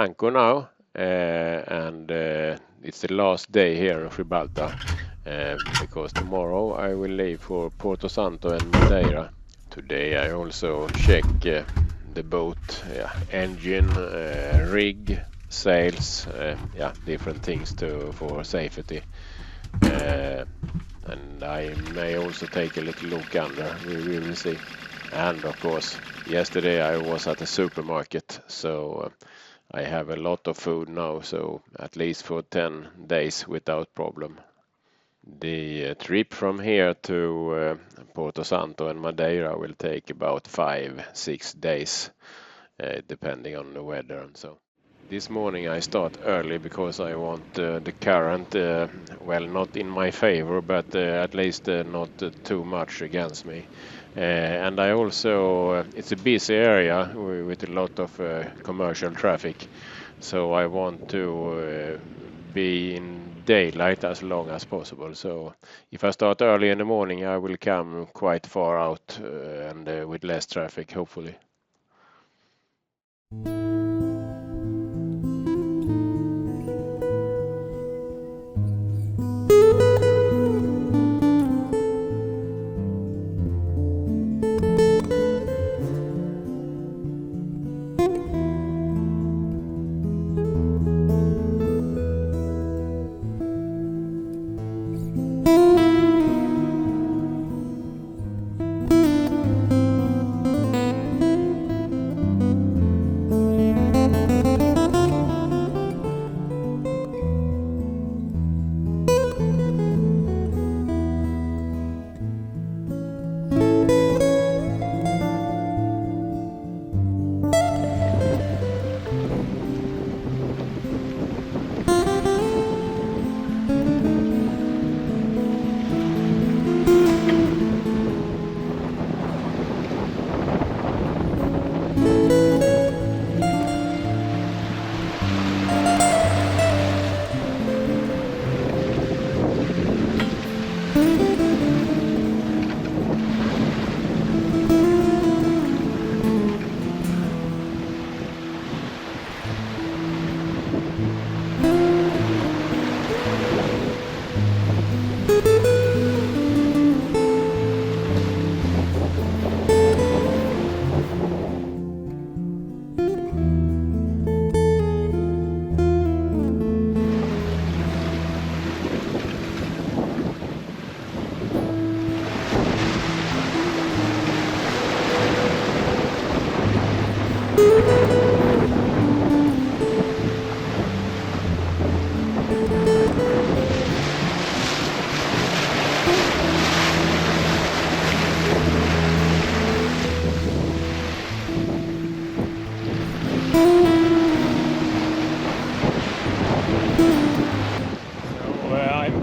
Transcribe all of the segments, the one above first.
anchor now, and it's the last day here in Gibraltar, because tomorrow I will leave for Porto Santo and Madeira. Today I also check the boat, engine, rig, sails, different things for safety. And I may also take a little look under. We will see. And of course, yesterday I was at the supermarket, so I have a lot of food now, so at least for 10 days without problem. The trip from here to Porto Santo and Madeira will take about 5-6 days, depending on the weather and so. This morning I start early because I want the current, not in my favor, but at least not too much against me. And I also, it's a busy area with a lot of commercial traffic, so I want to be in daylight as long as possible. So if I start early in the morning, I will come quite far out and with less traffic, hopefully.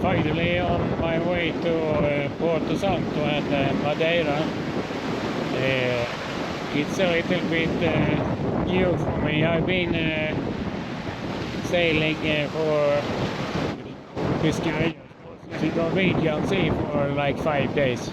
Finally on my way to Porto Santo and Madeira. It's a little bit new for me. I've been sailing for Biscay to Norwegian Sea for like 5 days.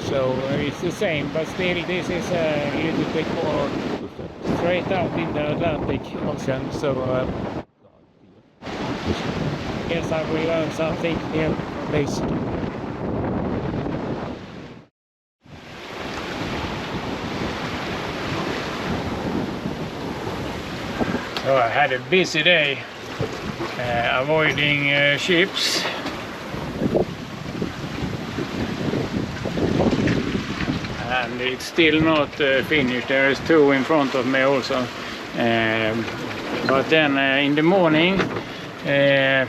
So it's the same, but still this is a little bit more straight out in the Atlantic Ocean. So guess I will learn something here from this. So I had a busy day avoiding ships. And it's still not finished. There is 2 in front of me also. But then in the morning I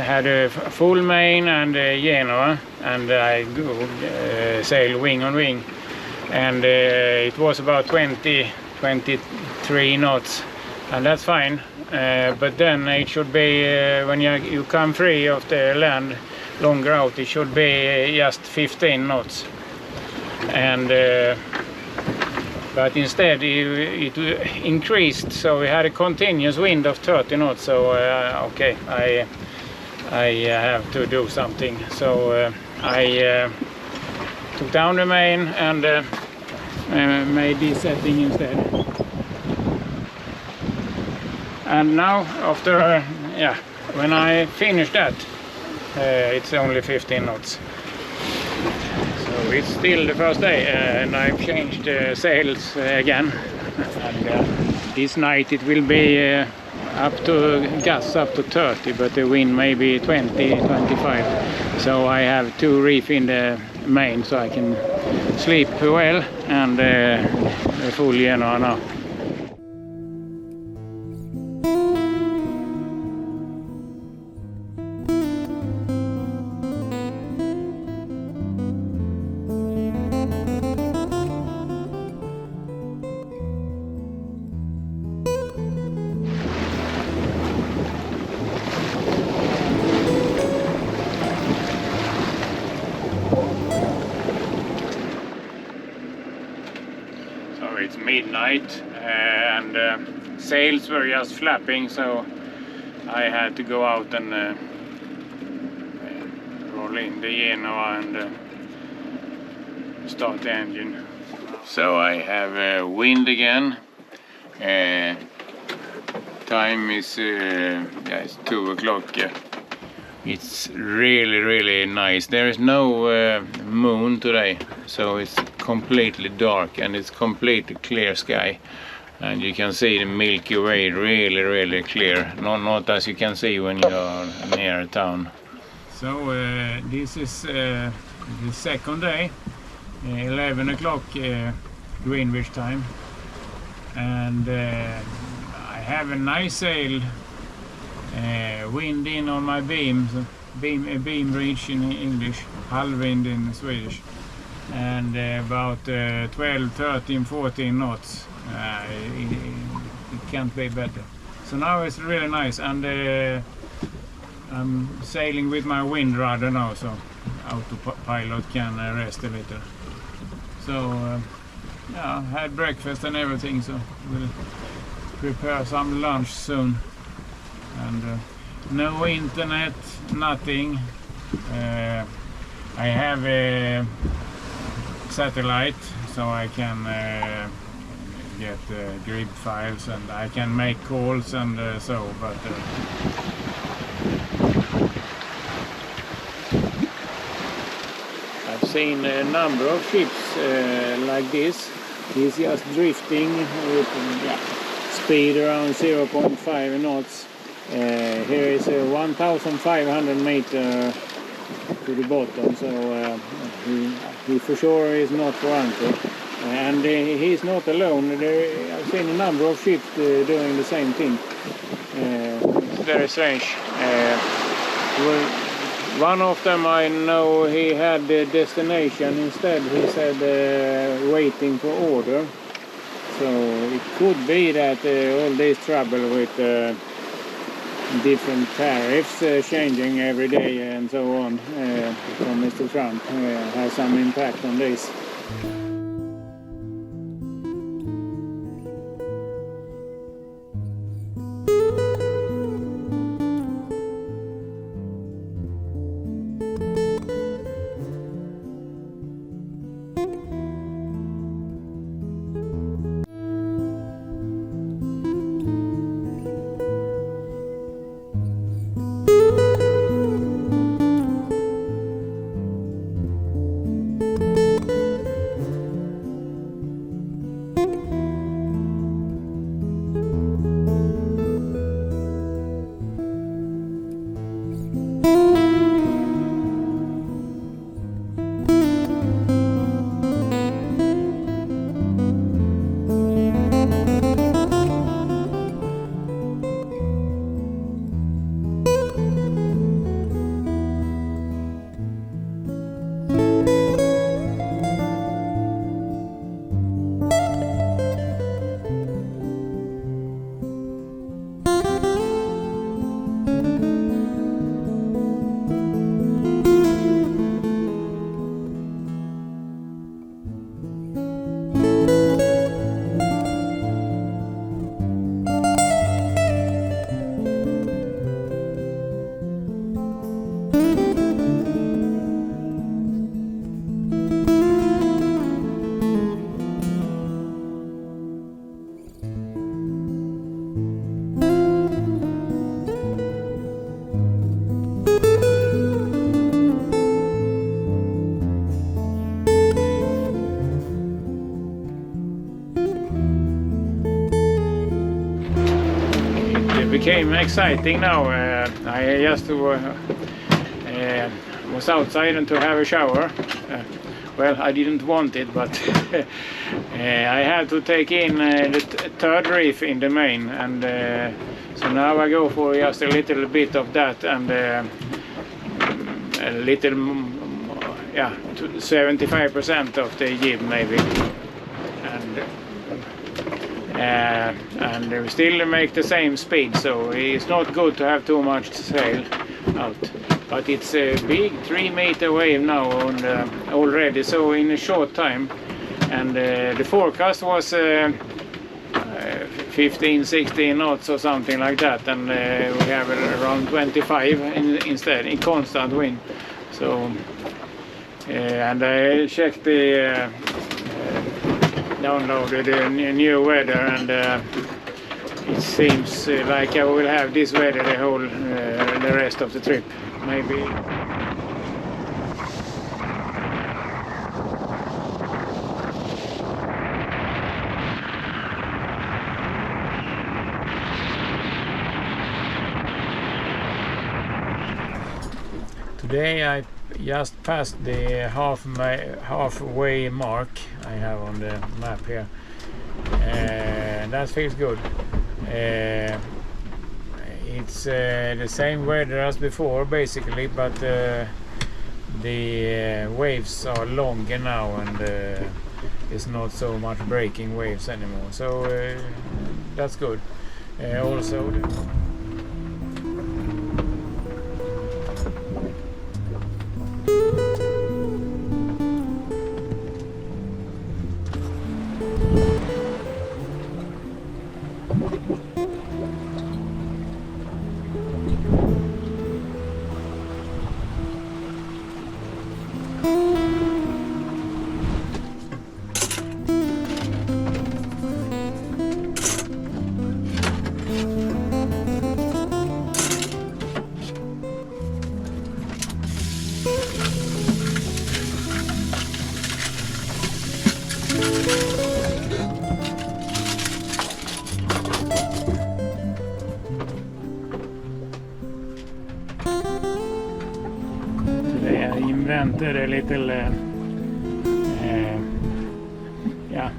had a full main and Genoa, and I sail wing on wing, and it was about 23 knots, and that's fine. But then it should be when you come free of the land longer out, it should be just 15 knots, and but instead it increased, so we had a continuous wind of 30 knots. So okay, I have to do something. So I took down the main and made this setting instead. And now after when I finish that, it's only 15 knots. So it's still the first day, and I've changed sails again. And this night it will be up to gusts up to 30, but the wind may be 20, 25. So I have to reef in the main so I can sleep well and full now. It's midnight and sails were just flapping, so I had to go out and roll in the Genoa and start the engine. So I have wind again. Time is it's 2 o'clock. It's really nice. There is no moon today, so it's completely dark and it's completely clear sky, and you can see the Milky Way really clear, not as you can see when you're near town. So this is the second day, 11 o'clock Greenwich time, and I have a nice sail, wind in on my beam reach in English, halvwind in Swedish, and about 12, 13, 14 knots. It can't be better. So now it's really nice, and I'm sailing with my wind rudder now, so autopilot can rest a little. So had breakfast and everything, so we'll prepare some lunch soon. And no internet, nothing. I have a satellite, so I can get grid files and I can make calls and so, but I've seen a number of ships like this. He's just drifting with speed around 0.5 knots. Here is a 1,500 meter to the bottom, so he for sure is not for anchor. And he's not alone. I've seen a number of ships doing the same thing. It's very strange. One of them I know he had the destination instead. He said waiting for order. So it could be that all this trouble with different tariffs changing every day and so on from Mr. Trump has some impact on this. became exciting now. I just was outside and to have a shower. Well, I didn't want it, but I had to take in the third reef in the main, and so now I go for just a little bit of that and a little, yeah, 75% of the jib maybe, and we still make the same speed, so it's not good to have too much sail out. But it's a big 3-meter wave now on already, so in a short time. And the forecast was 15-16 knots or something like that, and we have around 25 instead in constant wind. So and I checked the downloaded the new weather, and it seems like I will have this weather the rest of the trip. Maybe. Today I just passed the halfway mark I have on the map here, and that feels good. It's the same weather as before basically, but the waves are longer now, and it's not so much breaking waves anymore, so that's good. Also invented a little yeah,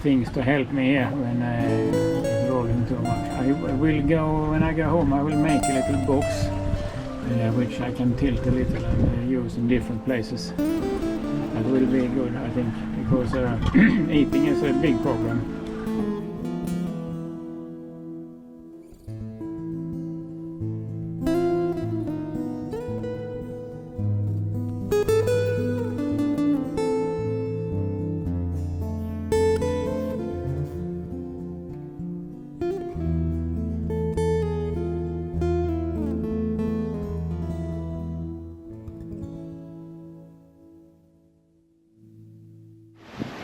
things to help me here when it's rolling too much. I will go, when I go home, I will make a little box which I can tilt a little and use in different places. That will be good, I think, because eating is a big problem.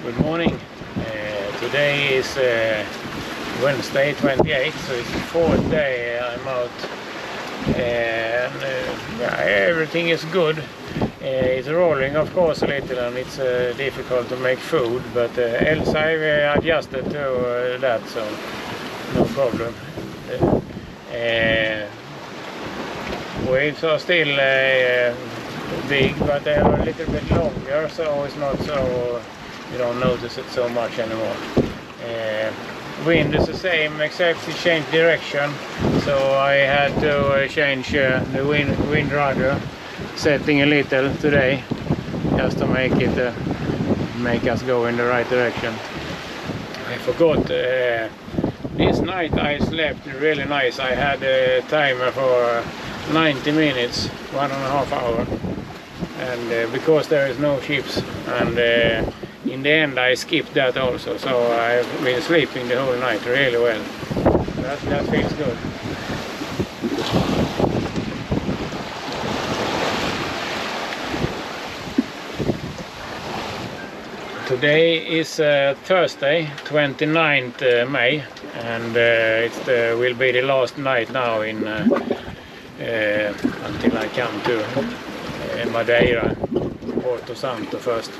Good morning. Today is Wednesday 28th, so it's the 4th day I'm out, and yeah, everything is good. It's rolling of course a little, and it's difficult to make food, but else I've adjusted to that, so no problem. Waves are still big, but they are a little bit longer, so it's not so, you don't notice it so much anymore. Wind is the same, except it changed direction, so I had to change the wind rudder setting a little today, just to make it make us go in the right direction. I forgot, this night I slept really nice. I had a timer for 90 minutes, 1.5 hours, and because there is no ships, and in the end I skipped that also, so I've been sleeping the whole night really well. That feels good. Today is Thursday, 29th May, and it will be the last night now in until I come to Madeira, Porto Santo first.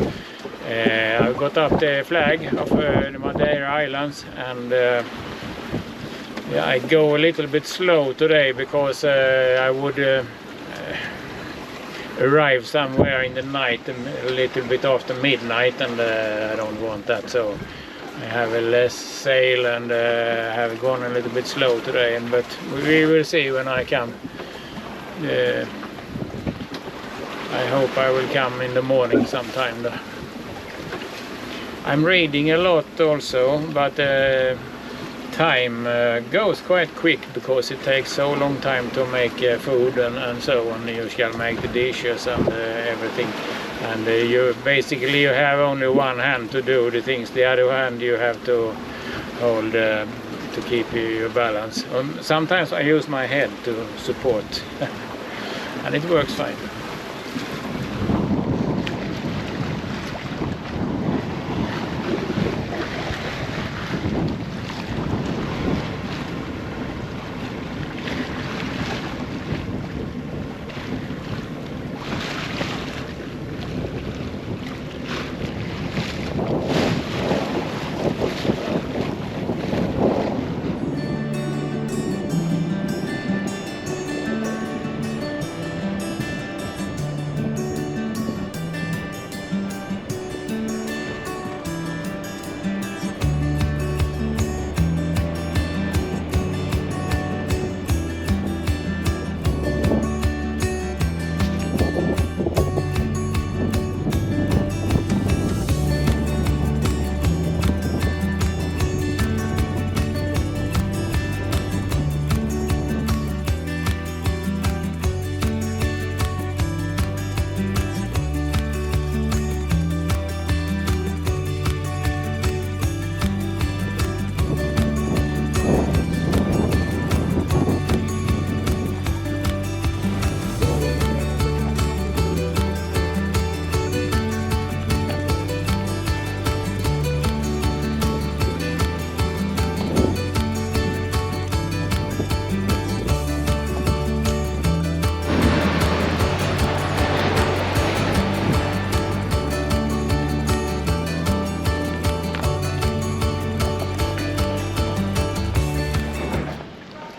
I got up the flag of the Madeira Islands, and Yeah, I go a little bit slow today because I would arrive somewhere in the night a little bit after midnight, and I don't want that, so I have a less sail and have gone a little bit slow today, but we will see when I come. I hope I will come in the morning sometime. I'm reading a lot also, but time goes quite quick because it takes so long time to make food and so on. You shall make the dishes and everything, and you basically you have only one hand to do the things, the other hand you have to hold to keep your balance. Sometimes I use my head to support and it works fine.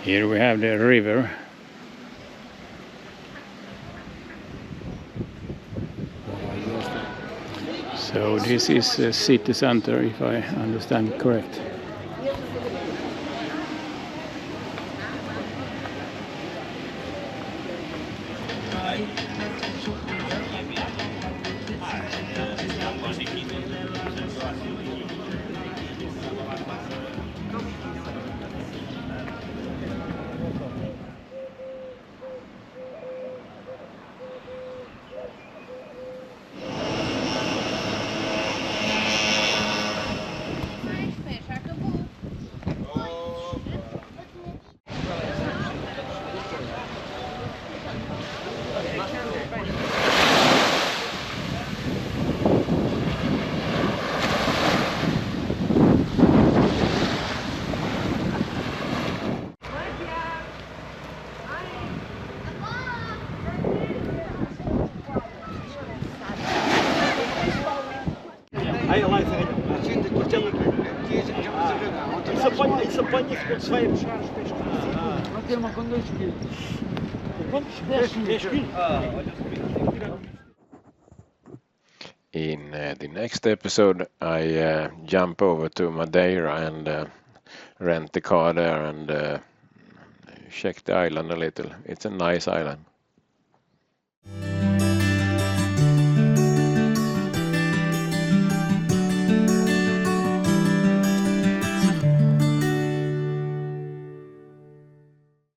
Here we have the river. So this is a city center, if I understand correct. In the next episode, I jump over to Madeira and rent the car there and check the island a little. It's a nice island.